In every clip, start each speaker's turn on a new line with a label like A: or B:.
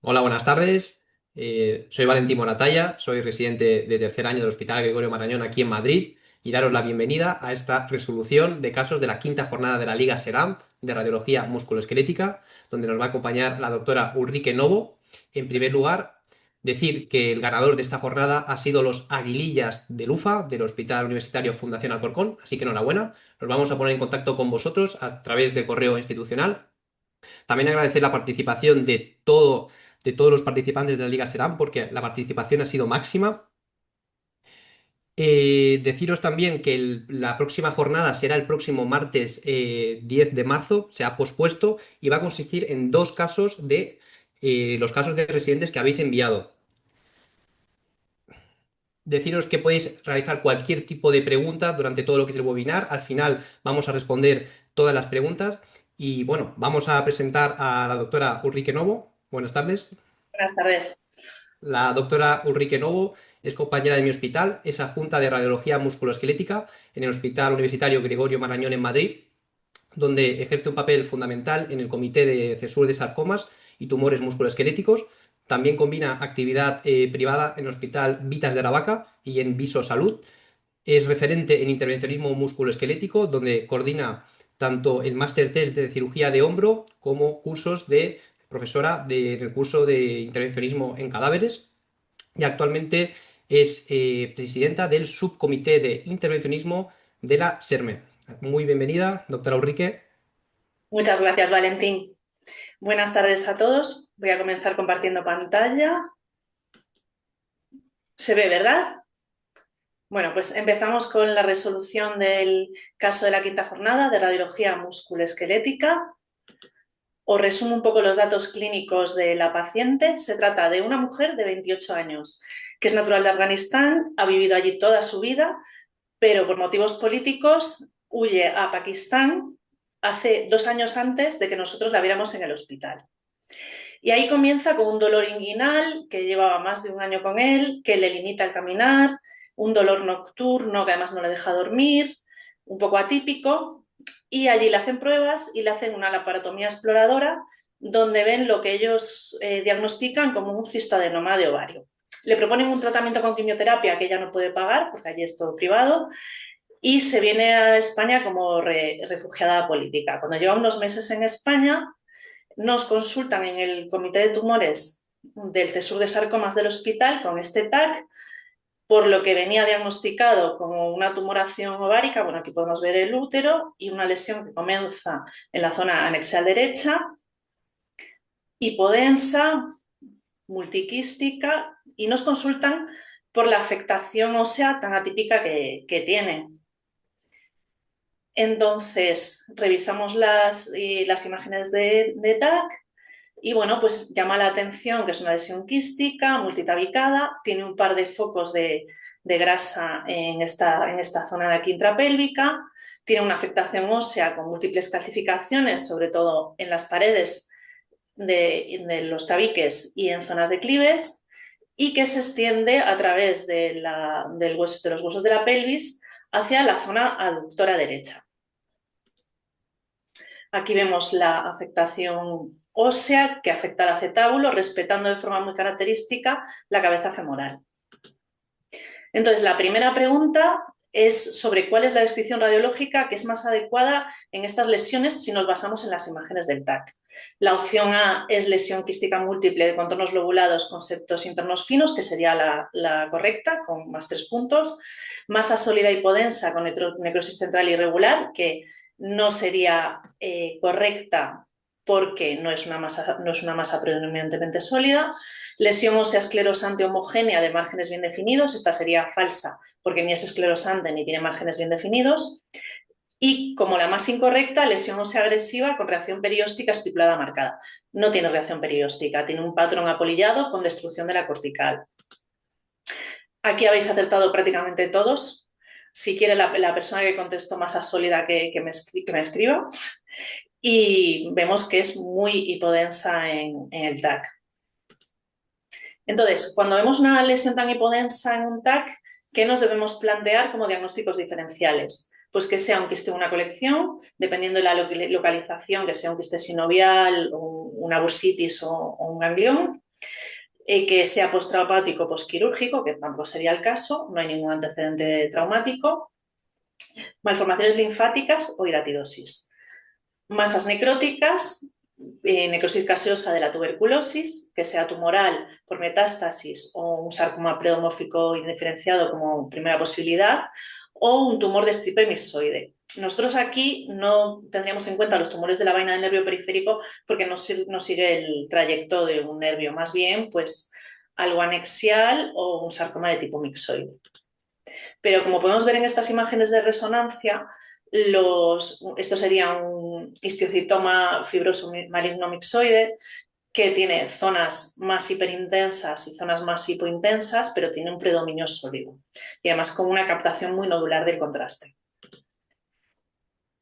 A: Hola, buenas tardes. Soy Valentín Moratalla, soy residente de tercer año del Hospital Gregorio Marañón aquí en Madrid y daros la bienvenida a esta resolución de casos de la quinta jornada de la Liga SERAM de Radiología Musculoesquelética, donde nos va a acompañar la doctora Ulrike Novo. En primer lugar, decir que el ganador de esta jornada ha sido los Aguilillas del UFA, del Hospital Universitario Fundación Alcorcón, así que enhorabuena. Nos vamos a poner en contacto con vosotros a través del correo institucional. También agradecer la participación de todos los participantes de la Liga Serán, porque la participación ha sido máxima. Deciros también que la próxima jornada será el próximo martes 10 de marzo, se ha pospuesto y va a consistir en dos casos de los casos de residentes que habéis enviado. Deciros que podéis realizar cualquier tipo de pregunta durante todo lo que es el webinar. Al final vamos a responder todas las preguntas y bueno, vamos a presentar a la doctora Ulrike Novo. Buenas tardes.
B: Buenas tardes.
A: La doctora Ulrike Novo es compañera de mi hospital, es adjunta de Radiología Musculoesquelética en el Hospital Universitario Gregorio Marañón en Madrid, donde ejerce un papel fundamental en el Comité de Cesur de Sarcomas y Tumores Musculoesqueléticos. También combina actividad privada en el Hospital Vitas de Aravaca y en Viso Salud. Es referente en intervencionismo musculoesquelético, donde coordina tanto el máster test de cirugía de hombro como cursos de profesora del curso de intervencionismo en cadáveres y actualmente es presidenta del subcomité de intervencionismo de la SERME. Muy bienvenida, doctora Ulrike.
B: Muchas gracias, Valentín. Buenas tardes a todos. Voy a comenzar compartiendo pantalla. ¿Se ve, verdad? Bueno, pues empezamos con la resolución del caso de la quinta jornada de radiología musculoesquelética. Os resumo un poco los datos clínicos de la paciente. Se trata de una mujer de 28 años, que es natural de Afganistán, ha vivido allí toda su vida, pero por motivos políticos huye a Pakistán hace 2 años antes de que nosotros la viéramos en el hospital. Y ahí comienza con un dolor inguinal que llevaba más de 1 año con él, que le limita el caminar, un dolor nocturno que además no le deja dormir, un poco atípico, y allí le hacen pruebas y le hacen una laparotomía exploradora donde ven lo que ellos diagnostican como un cistoadenoma de ovario. Le proponen un tratamiento con quimioterapia que ella no puede pagar porque allí es todo privado y se viene a España como refugiada política. Cuando lleva unos meses en España, nos consultan en el Comité de Tumores del CESUR de Sarcomas del hospital con este TAC, por lo que venía diagnosticado como una tumoración ovárica. Bueno, aquí podemos ver el útero y una lesión que comienza en la zona anexial derecha, hipodensa, multiquística, y nos consultan por la afectación ósea tan atípica que tiene. Entonces, revisamos las imágenes de TAC y bueno, pues llama la atención que es una lesión quística, multitabicada, tiene un par de focos de grasa en esta zona de aquí intrapélvica, tiene una afectación ósea con múltiples calcificaciones, sobre todo en las paredes de los tabiques y en zonas declives, y que se extiende a través de los huesos de la pelvis hacia la zona aductora derecha. Aquí vemos la afectación ósea que afecta al acetábulo, respetando de forma muy característica la cabeza femoral. Entonces, la primera pregunta es sobre cuál es la descripción radiológica que es más adecuada en estas lesiones si nos basamos en las imágenes del TAC. La opción A es lesión quística múltiple de contornos lobulados con septos internos finos, que sería la correcta, con más 3 puntos. Masa sólida hipodensa con necrosis central irregular, que no sería correcta porque no es una masa predominantemente sólida. Lesión ósea esclerosante homogénea de márgenes bien definidos, esta sería falsa porque ni es esclerosante ni tiene márgenes bien definidos. Y como la más incorrecta, lesión ósea agresiva con reacción perióstica estipulada marcada. No tiene reacción perióstica, tiene un patrón apolillado con destrucción de la cortical. Aquí habéis acertado prácticamente todos. Si quiere la persona que contestó masa sólida que me escriba. Y vemos que es muy hipodensa en el TAC. Entonces, cuando vemos una lesión tan hipodensa en un TAC, ¿qué nos debemos plantear como diagnósticos diferenciales? Pues que sea un quiste o una colección, dependiendo de la localización, que sea un quiste sinovial, una bursitis o un ganglión, que sea postraumático o posquirúrgico, que tampoco sería el caso, no hay ningún antecedente traumático, malformaciones linfáticas o hidatidosis. Masas necróticas, necrosis gaseosa de la tuberculosis, que sea tumoral por metástasis o un sarcoma pleomórfico indiferenciado como primera posibilidad, o un tumor de stripe misoide. Nosotros aquí no tendríamos en cuenta los tumores de la vaina del nervio periférico porque no sigue el trayecto de un nervio, más bien pues algo anexial o un sarcoma de tipo mixoide. Pero como podemos ver en estas imágenes de resonancia, esto sería un histiocitoma fibroso maligno mixoide que tiene zonas más hiperintensas y zonas más hipointensas, pero tiene un predominio sólido y además con una captación muy nodular del contraste.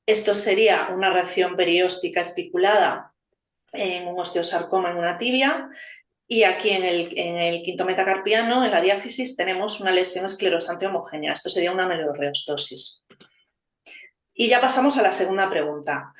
B: Esto sería una reacción perióstica espiculada en un osteosarcoma en una tibia. Y aquí en el quinto metacarpiano, en la diáfisis, tenemos una lesión esclerosante homogénea. Esto sería una melorreostosis. Y ya pasamos a la segunda pregunta.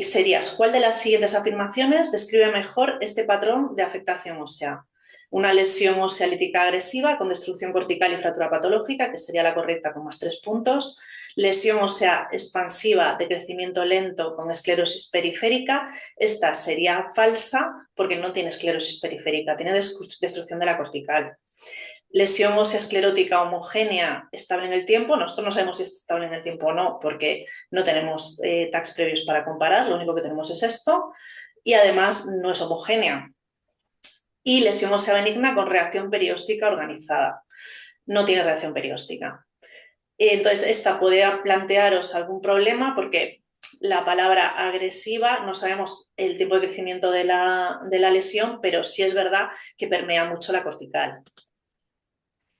B: Serías, ¿cuál de las siguientes afirmaciones describe mejor este patrón de afectación ósea? Una lesión ósea lítica agresiva con destrucción cortical y fractura patológica, que sería la correcta con más 3 puntos. Lesión ósea expansiva de crecimiento lento con esclerosis periférica. Esta sería falsa porque no tiene esclerosis periférica, tiene destrucción de la cortical. Lesión ósea esclerótica homogénea estable en el tiempo. Nosotros no sabemos si es estable en el tiempo o no porque no tenemos tags previos para comparar, lo único que tenemos es esto. Y además no es homogénea. Y lesión ósea benigna con reacción perióstica organizada. No tiene reacción perióstica. Entonces, esta podría plantearos algún problema porque la palabra agresiva, no sabemos el tipo de crecimiento de la lesión, pero sí es verdad que permea mucho la cortical.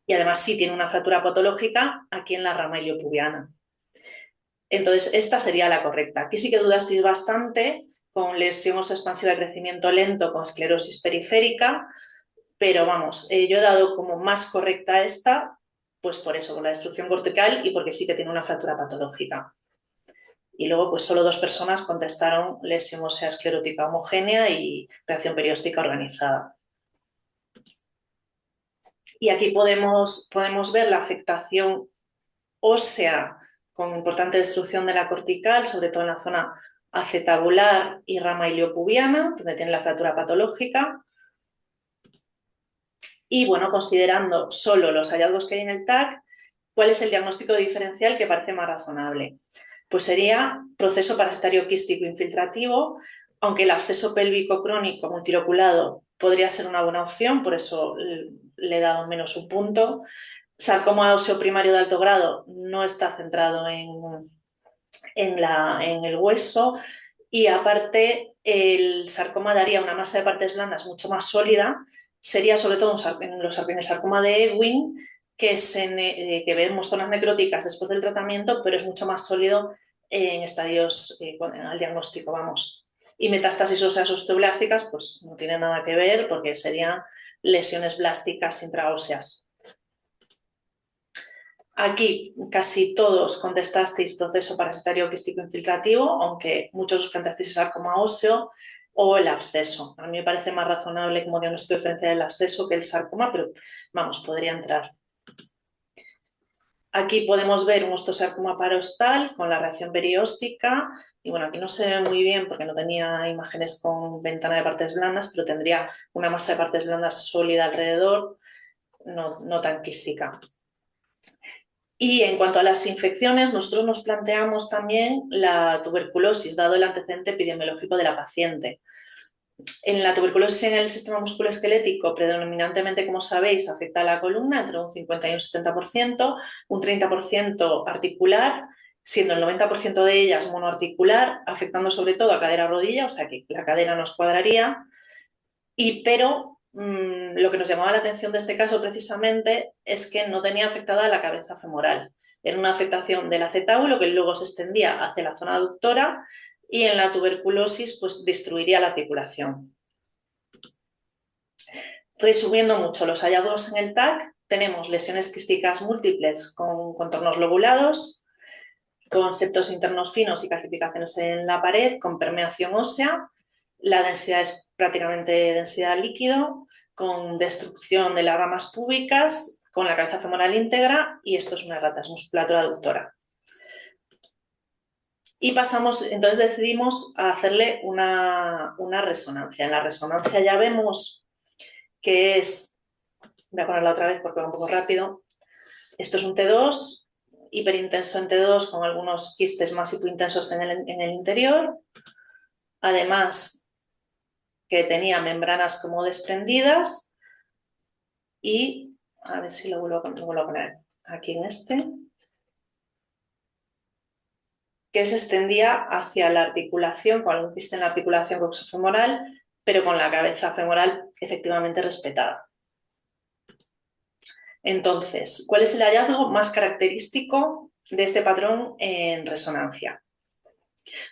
B: Y además sí tiene una fractura patológica aquí en la rama iliopubiana. Entonces, esta sería la correcta. Aquí sí que dudasteis bastante con lesión ósea expansiva de crecimiento lento con esclerosis periférica, pero vamos, yo he dado como más correcta esta, pues por eso, con la destrucción cortical y porque sí que tiene una fractura patológica. Y luego, pues solo 2 personas contestaron lesión ósea esclerótica homogénea y reacción perióstica organizada. Y aquí podemos ver la afectación ósea con importante destrucción de la cortical, sobre todo en la zona acetabular y rama iliopubiana, donde tiene la fractura patológica. Y bueno, considerando solo los hallazgos que hay en el TAC, ¿cuál es el diagnóstico diferencial que parece más razonable? Pues sería proceso parasitario quístico infiltrativo, aunque el absceso pélvico crónico multiloculado podría ser una buena opción, por eso le he dado menos un punto. Sarcoma óseo primario de alto grado no está centrado en el hueso y aparte el sarcoma daría una masa de partes blandas mucho más sólida, sería sobre todo en el sarcoma de Ewing, que vemos zonas necróticas después del tratamiento, pero es mucho más sólido en estadios al diagnóstico, vamos. Y metástasis óseas osteoblásticas, pues no tiene nada que ver porque serían lesiones blásticas intraóseas. Aquí casi todos contestasteis proceso parasitario quístico infiltrativo, aunque muchos os planteasteis el sarcoma óseo o el absceso. A mí me parece más razonable como diagnóstico diferencial el absceso que el sarcoma, pero vamos, podría entrar. Aquí podemos ver un osteosarcoma parostal con la reacción perióstica y bueno, aquí no se ve muy bien porque no tenía imágenes con ventana de partes blandas, pero tendría una masa de partes blandas sólida alrededor, no tan quística. Y en cuanto a las infecciones, nosotros nos planteamos también la tuberculosis, dado el antecedente epidemiológico de la paciente. En la tuberculosis en el sistema musculoesquelético, predominantemente, como sabéis, afecta a la columna entre un 50 y un 70%, un 30% articular, siendo el 90% de ellas monoarticular, afectando sobre todo a cadera-rodilla, o sea que la cadera nos cuadraría, pero lo que nos llamaba la atención de este caso precisamente es que no tenía afectada la cabeza femoral. Era una afectación del acetábulo que luego se extendía hacia la zona aductora y en la tuberculosis pues destruiría la articulación. Resumiendo mucho los hallazgos en el TAC, tenemos lesiones quísticas múltiples con contornos lobulados, con septos internos finos y calcificaciones en la pared, con permeación ósea. La densidad es prácticamente densidad líquido, con destrucción de las ramas púbicas, con la cabeza femoral íntegra, y esto es una errata, es musculatura aductora. Y pasamos, entonces decidimos hacerle una resonancia. En la resonancia ya vemos que es, voy a ponerla otra vez porque va un poco rápido, esto es un T2, hiperintenso en T2 con algunos quistes más hipointensos en el interior, además que tenía membranas como desprendidas y, a ver si lo vuelvo a poner aquí en este, que se extendía hacia la articulación, con algún quiste en la articulación coxofemoral, pero con la cabeza femoral efectivamente respetada. Entonces, ¿cuál es el hallazgo más característico de este patrón en resonancia?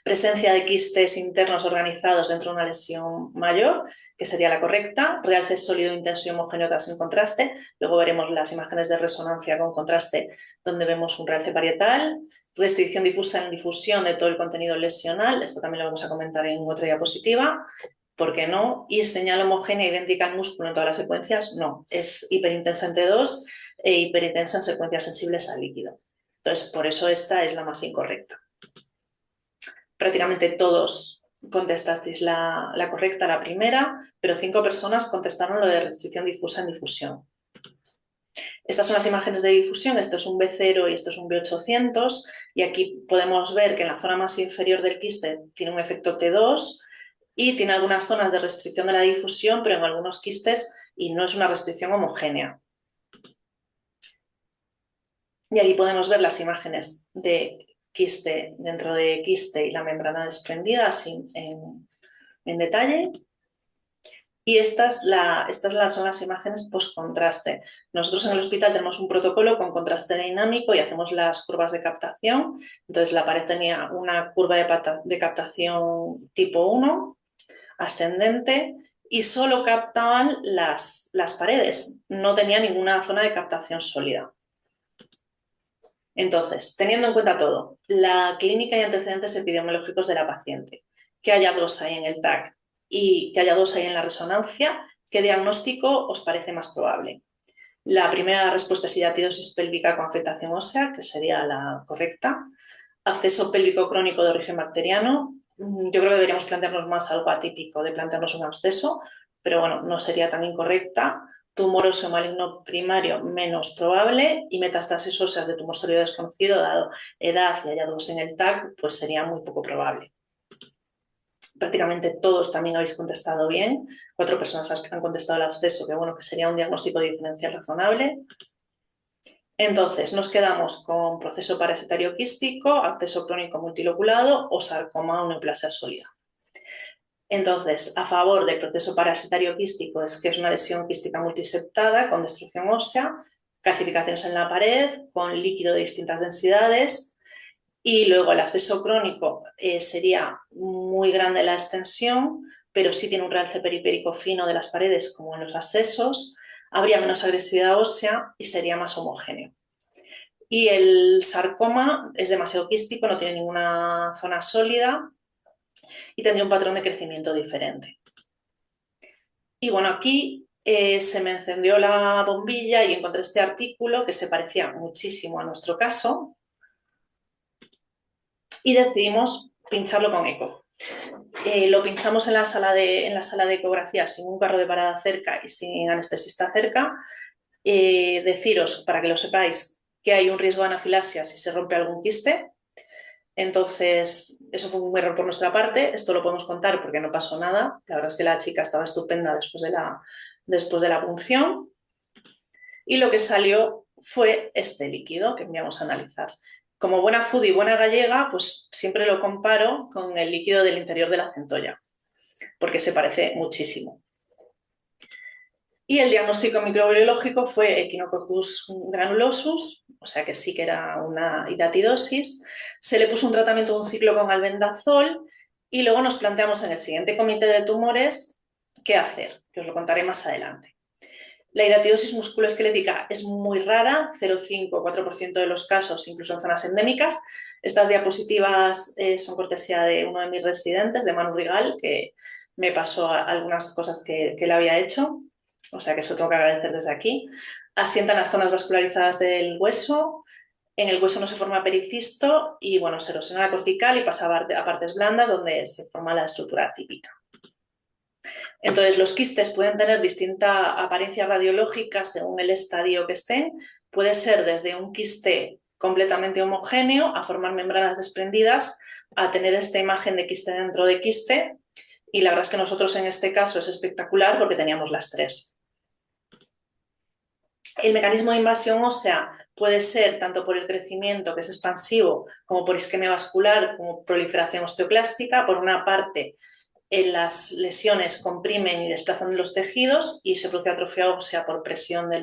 B: Presencia de quistes internos organizados dentro de una lesión mayor, que sería la correcta, realce sólido, intenso y homogéneo sin contraste. Luego veremos las imágenes de resonancia con contraste, donde vemos un realce parietal, restricción difusa en difusión de todo el contenido lesional, esto también lo vamos a comentar en otra diapositiva. ¿Por qué no? Y señal homogénea idéntica al músculo en todas las secuencias, no. Es hiperintensa en T2 e hiperintensa en secuencias sensibles al líquido. Entonces, por eso esta es la más incorrecta. Prácticamente todos contestasteis la correcta, la primera, pero 5 personas contestaron lo de restricción difusa en difusión. Estas son las imágenes de difusión, esto es un B0 y esto es un B800, y aquí podemos ver que en la zona más inferior del quiste tiene un efecto T2 y tiene algunas zonas de restricción de la difusión, pero en algunos quistes y no es una restricción homogénea. Y ahí podemos ver las imágenes de quiste dentro de quiste y la membrana desprendida así en detalle. Y estas son las imágenes post-contraste. Nosotros en el hospital tenemos un protocolo con contraste dinámico y hacemos las curvas de captación. Entonces la pared tenía una curva de captación tipo 1, ascendente, y solo captaban las paredes. No tenía ninguna zona de captación sólida. Entonces, teniendo en cuenta todo, la clínica y antecedentes epidemiológicos de la paciente, qué hallazgos hay en el TAC y qué hallazgos hay en la resonancia, ¿qué diagnóstico os parece más probable? La primera respuesta es hidatidosis pélvica con afectación ósea, que sería la correcta. Acceso pélvico crónico de origen bacteriano. Yo creo que deberíamos plantearnos más algo atípico de plantearnos un absceso, pero bueno, no sería tan incorrecta. Tumor óseo maligno primario menos probable y metástasis óseas de tumor sólido desconocido, dado edad y hallazgos en el TAC, pues sería muy poco probable. Prácticamente todos también habéis contestado bien. 4 personas han contestado el absceso, que bueno, que sería un diagnóstico diferencial razonable. Entonces, nos quedamos con proceso parasitario quístico, acceso crónico multiloculado o sarcoma o neoplasia sólida. Entonces, a favor del proceso parasitario quístico es que es una lesión quística multiseptada con destrucción ósea, calcificaciones en la pared, con líquido de distintas densidades, y luego el acceso crónico sería muy grande la extensión, pero sí tiene un realce periférico fino de las paredes como en los accesos, habría menos agresividad ósea y sería más homogéneo. Y el sarcoma es demasiado quístico, no tiene ninguna zona sólida y tendría un patrón de crecimiento diferente. Y bueno, aquí se me encendió la bombilla y encontré este artículo que se parecía muchísimo a nuestro caso y decidimos pincharlo con eco. Lo pinchamos en la sala de ecografía sin un carro de parada cerca y sin anestesista cerca. Deciros, para que lo sepáis, que hay un riesgo de anafilaxia si se rompe algún quiste. Entonces, eso fue un error por nuestra parte. Esto lo podemos contar porque no pasó nada. La verdad es que la chica estaba estupenda después de la punción. Y lo que salió fue este líquido que enviamos a analizar. Como buena foodie y buena gallega, pues siempre lo comparo con el líquido del interior de la centolla, porque se parece muchísimo. Y el diagnóstico microbiológico fue Echinococcus granulosus, o sea que sí que era una hidatidosis. Se le puso un tratamiento de un ciclo con albendazol y luego nos planteamos en el siguiente comité de tumores qué hacer, que os lo contaré más adelante. La hidratidosis musculoesquelética es muy rara, 0,5-4% de los casos, incluso en zonas endémicas. Estas diapositivas son cortesía de uno de mis residentes, de Manu Rigal, que me pasó algunas cosas que él había hecho, o sea que eso tengo que agradecer desde aquí. Asientan las zonas vascularizadas del hueso, en el hueso no se forma pericisto y bueno, se erosiona la cortical y pasa a partes blandas donde se forma la estructura típica. Entonces, los quistes pueden tener distinta apariencia radiológica según el estadio que estén. Puede ser desde un quiste completamente homogéneo a formar membranas desprendidas a tener esta imagen de quiste dentro de quiste. Y la verdad es que nosotros en este caso es espectacular porque teníamos las tres. El mecanismo de invasión ósea puede ser tanto por el crecimiento, que es expansivo, como por isquemia vascular, como proliferación osteoclástica. Por una parte, las lesiones comprimen y desplazan los tejidos y se produce atrofia ósea por presión de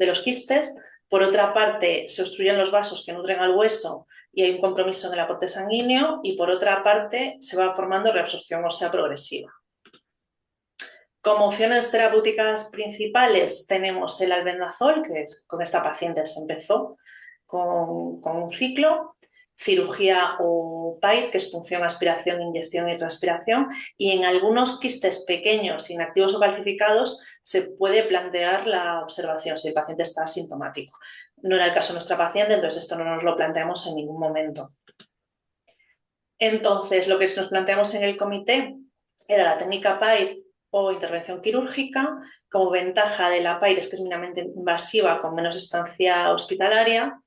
B: los quistes. Por otra parte, se obstruyen los vasos que nutren al hueso y hay un compromiso en el aporte sanguíneo. Y por otra parte, se va formando reabsorción ósea progresiva. Como opciones terapéuticas principales tenemos el albendazol, que con esta paciente se empezó con un ciclo, cirugía o PAIR, que es punción, aspiración, inyección y transpiración, y en algunos quistes pequeños, inactivos o calcificados, se puede plantear la observación si el paciente está asintomático. No era el caso de nuestra paciente, entonces esto no nos lo planteamos en ningún momento. Entonces, lo que nos planteamos en el comité era la técnica PAIR o intervención quirúrgica. Como ventaja de la PAIR es que es mínimamente invasiva, con menos estancia hospitalaria.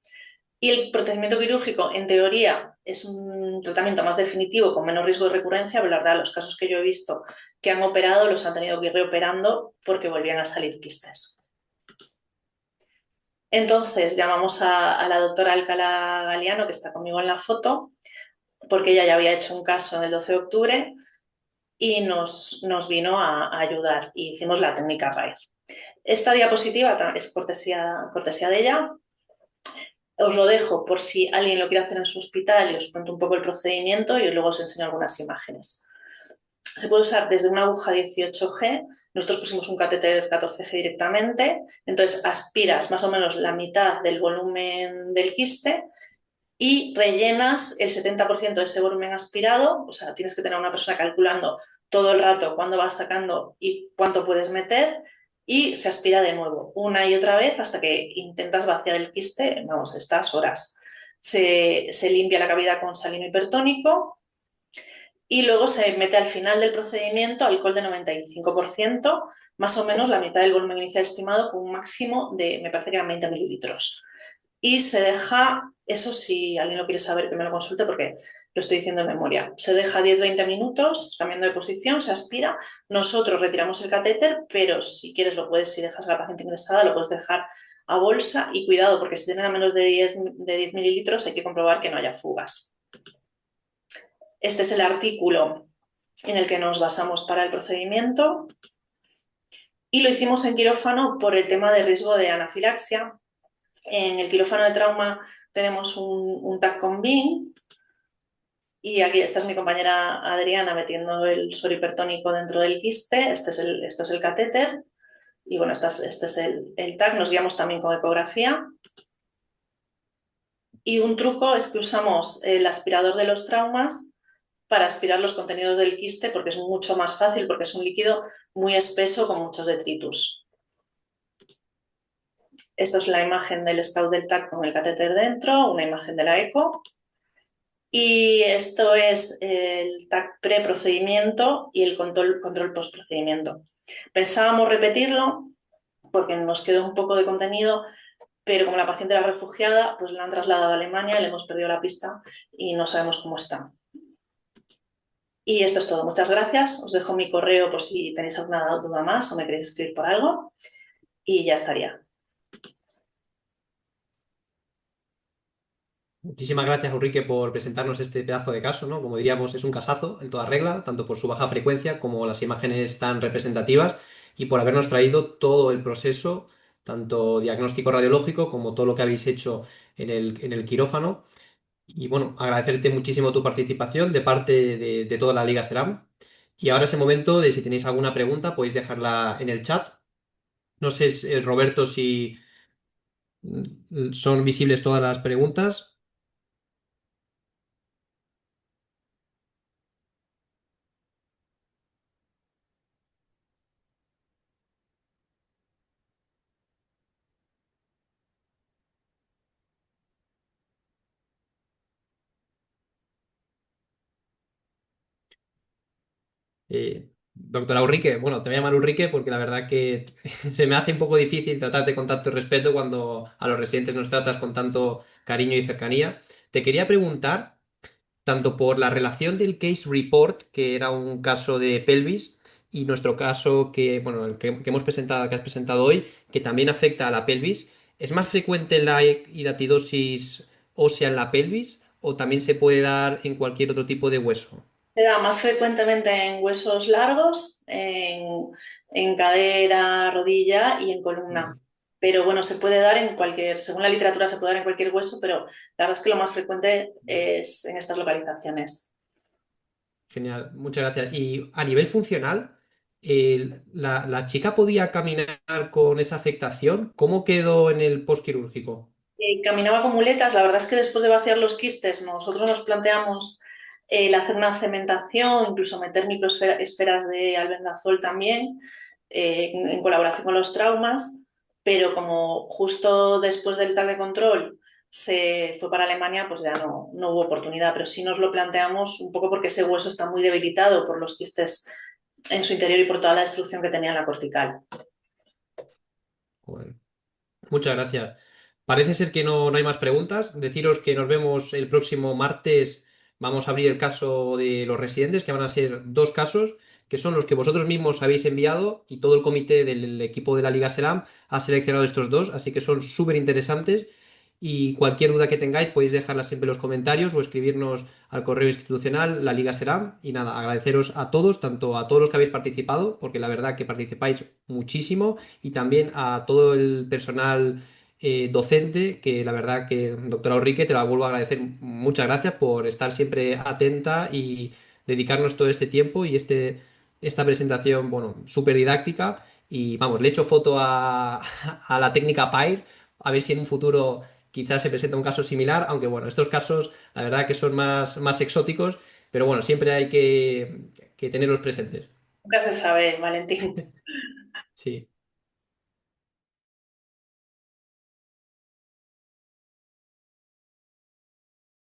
B: Y el procedimiento quirúrgico, en teoría, es un tratamiento más definitivo, con menos riesgo de recurrencia, pero la verdad, los casos que yo he visto que han operado los han tenido que ir reoperando porque volvían a salir quistes. Entonces, llamamos a la doctora Alcalá Galiano, que está conmigo en la foto, porque ella ya había hecho un caso en el 12 de octubre y nos vino a ayudar y hicimos la técnica PAIR. Esta diapositiva es cortesía de ella. Os lo dejo por si alguien lo quiere hacer en su hospital y os cuento un poco el procedimiento y luego os enseño algunas imágenes. Se puede usar desde una aguja 18G, nosotros pusimos un catéter 14G directamente, entonces aspiras más o menos la mitad del volumen del quiste y rellenas el 70% de ese volumen aspirado, o sea, tienes que tener a una persona calculando todo el rato cuándo vas sacando y cuánto puedes meter, y se aspira de nuevo una y otra vez hasta que intentas vaciar el quiste, vamos, estas horas. Se limpia la cavidad con salino hipertónico y luego se mete al final del procedimiento alcohol de 95%, más o menos la mitad del volumen inicial estimado, con un máximo de, me parece que eran 20 mililitros. Y se deja, eso si alguien lo quiere saber que me lo consulte porque lo estoy diciendo en memoria, se deja 10-20 minutos cambiando de posición, se aspira, nosotros retiramos el catéter, pero si quieres lo puedes, si dejas a la paciente ingresada, lo puedes dejar a bolsa y cuidado porque si tienen a menos de 10 mililitros hay que comprobar que no haya fugas. Este es el artículo en el que nos basamos para el procedimiento y lo hicimos en quirófano por el tema de riesgo de anafilaxia. En el quirófano de trauma tenemos un TAC con BIM y aquí esta es mi compañera Adriana metiendo el suero hipertónico dentro del quiste. Esto es el catéter y bueno, este es el TAC. Nos guiamos también con ecografía. Y un truco es que usamos el aspirador de los traumas para aspirar los contenidos del quiste porque es mucho más fácil, porque es un líquido muy espeso con muchos detritus. Esto es la imagen del spout del TAC con el catéter dentro, una imagen de la eco. Y esto es el TAC pre-procedimiento y el control post-procedimiento. Pensábamos repetirlo porque nos quedó un poco de contenido, pero como la paciente era refugiada, pues la han trasladado a Alemania, le hemos perdido la pista y no sabemos cómo está. Y esto es todo. Muchas gracias. Os dejo mi correo por si tenéis alguna duda más o me queréis escribir por algo. Y ya estaría.
A: Muchísimas gracias, Ulrike, por presentarnos este pedazo de caso, ¿no? Como diríamos, es un casazo en toda regla, tanto por su baja frecuencia como las imágenes tan representativas y por habernos traído todo el proceso, tanto diagnóstico radiológico como todo lo que habéis hecho en el quirófano. Y bueno, agradecerte muchísimo tu participación de parte de toda la Liga Seram. Y ahora es el momento de si tenéis alguna pregunta, podéis dejarla en el chat. No sé, Roberto, si son visibles todas las preguntas. Doctora Ulrike, bueno, te voy a llamar Ulrike porque la verdad que se me hace un poco difícil tratarte con tanto respeto cuando a los residentes nos tratas con tanto cariño y cercanía. Te quería preguntar, tanto por la relación del case report, que era un caso de pelvis, y nuestro caso que, bueno, el que hemos presentado, que has presentado hoy, que también afecta a la pelvis, ¿es más frecuente la hidatidosis ósea en la pelvis o también se puede dar en cualquier otro tipo de hueso?
B: Se da más frecuentemente en huesos largos, en cadera, rodilla y en columna.
A: Mm.
B: Pero bueno, se puede dar en cualquier, según la literatura se puede dar en cualquier hueso, pero la verdad es que lo más frecuente es en estas localizaciones.
A: Genial, muchas gracias. Y a nivel funcional, la chica podía caminar con esa afectación. ¿Cómo quedó en el postquirúrgico?
B: Caminaba con muletas, la verdad es que después de vaciar los quistes, nosotros nos planteamos el hacer una cementación, incluso meter microesferas de albendazol también, en colaboración con los traumas, pero como justo después del TAC de control se fue para Alemania, pues ya no hubo oportunidad, pero sí nos lo planteamos un poco porque ese hueso está muy debilitado por los quistes en su interior y por toda la destrucción que tenía en la cortical.
A: Bueno, muchas gracias. Parece ser que no hay más preguntas. Deciros que nos vemos el próximo martes. Vamos a abrir el caso de los residentes, que van a ser dos casos, que son los que vosotros mismos habéis enviado y todo el comité del equipo de la Liga Seram ha seleccionado estos dos, así que son súper interesantes. Y cualquier duda que tengáis podéis dejarla siempre en los comentarios o escribirnos al correo institucional, la Liga Seram. Y nada, agradeceros a todos, tanto a todos los que habéis participado, porque la verdad que participáis muchísimo, y también a todo el personal docente, que la verdad que, doctora Enrique, te la vuelvo a agradecer. Muchas gracias por estar siempre atenta y dedicarnos todo este tiempo y esta presentación, bueno, súper didáctica. Y vamos, le echo foto a la técnica PAIR, a ver si en un futuro quizás se presenta un caso similar, aunque bueno, estos casos la verdad que son más exóticos, pero bueno, siempre hay que tenerlos presentes.
B: Nunca se sabe, Valentín.
A: Sí.